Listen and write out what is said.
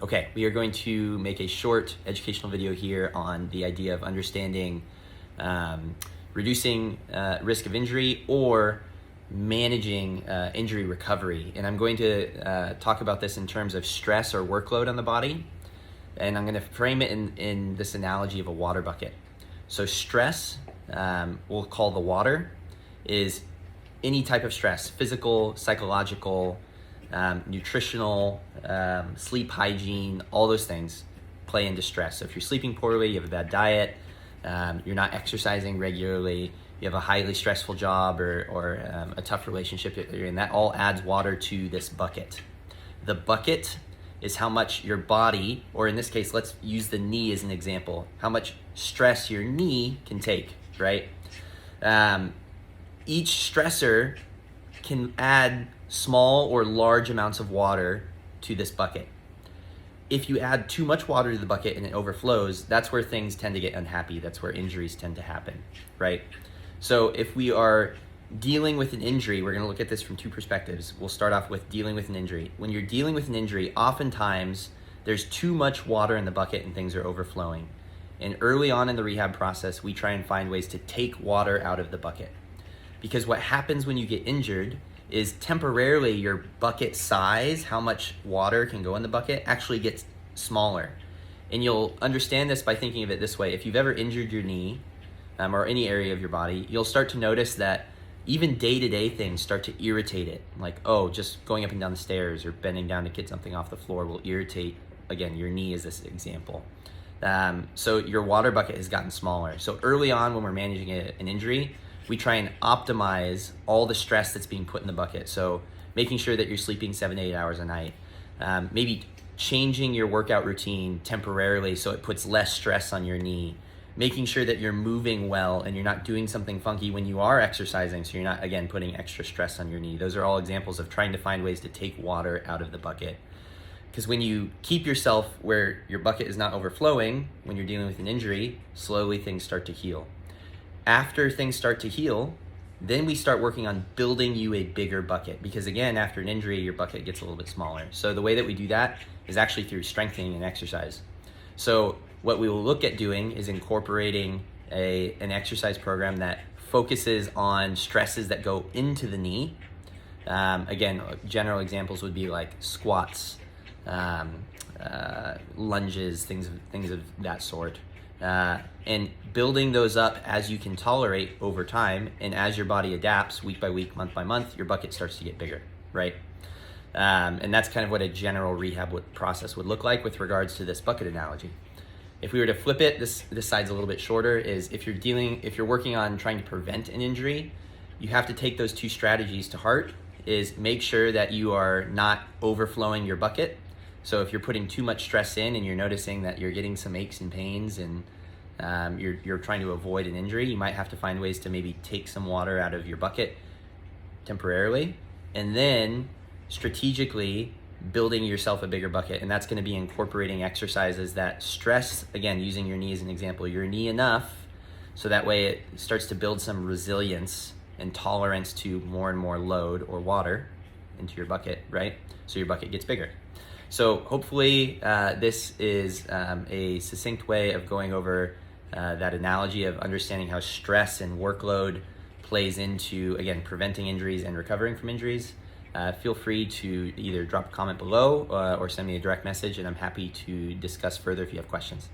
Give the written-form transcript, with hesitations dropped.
Okay, we are going to make a short educational video here on the idea of understanding reducing risk of injury or managing injury recovery. And I'm going to talk about this in terms of stress or workload on the body. And I'm going to frame it in this analogy of a water bucket. So stress, we'll call the water, is any type of stress, physical, psychological, nutritional, sleep hygiene, all those things play into stress. So if you're sleeping poorly, you have a bad diet, you're not exercising regularly, you have a highly stressful job or a tough relationship that you're in, that all adds water to this bucket. The bucket is how much your body, or in this case, let's use the knee as an example, how much stress your knee can take, right? Each stressor can add small or large amounts of water to this bucket. If you add too much water to the bucket and it overflows, that's where things tend to get unhappy. That's where injuries tend to happen, right? So if we are dealing with an injury, we're going to look at this from two perspectives. We'll start off with dealing with an injury. When you're dealing with an injury, oftentimes there's too much water in the bucket and things are overflowing. And early on in the rehab process, we try and find ways to take water out of the bucket. Because what happens when you get injured is temporarily your bucket size, how much water can go in the bucket, actually gets smaller. And you'll understand this by thinking of it this way. If you've ever injured your knee or any area of your body, you'll start to notice that even day-to-day things start to irritate it. Like, oh, just going up and down the stairs or bending down to get something off the floor will irritate, again, your knee is this example. So your water bucket has gotten smaller. So early on when we're managing an injury, we try and optimize all the stress that's being put in the bucket. So making sure that you're sleeping 7 to 8 hours a night, maybe changing your workout routine temporarily so it puts less stress on your knee, making sure that you're moving well and you're not doing something funky when you are exercising so you're not, again, putting extra stress on your knee. Those are all examples of trying to find ways to take water out of the bucket. Because when you keep yourself where your bucket is not overflowing, when you're dealing with an injury, slowly things start to heal. After things start to heal, then we start working on building you a bigger bucket, because again, after an injury, your bucket gets a little bit smaller. So the way that we do that is actually through strengthening and exercise. So what we will look at doing is incorporating an exercise program that focuses on stresses that go into the knee. Again, general examples would be like squats, lunges, things of that sort. And building those up as you can tolerate over time, and as your body adapts week by week, month by month, your bucket starts to get bigger, right? And that's kind of what a general rehab process would look like with regards to this bucket analogy. If we were to flip it, this side's a little bit shorter, is if you're working on trying to prevent an injury, you have to take those two strategies to heart, is make sure that you are not overflowing your bucket. So if you're putting too much stress in and you're noticing that you're getting some aches and pains and you're trying to avoid an injury, you might have to find ways to maybe take some water out of your bucket temporarily, and then strategically building yourself a bigger bucket. And that's going to be incorporating exercises that stress, again, using your knee as an example, your knee enough so that way it starts to build some resilience and tolerance to more and more load or water into your bucket, right? So your bucket gets bigger. So hopefully this is a succinct way of going over that analogy of understanding how stress and workload plays into, again, preventing injuries and recovering from injuries. Feel free to either drop a comment below or send me a direct message, and I'm happy to discuss further if you have questions.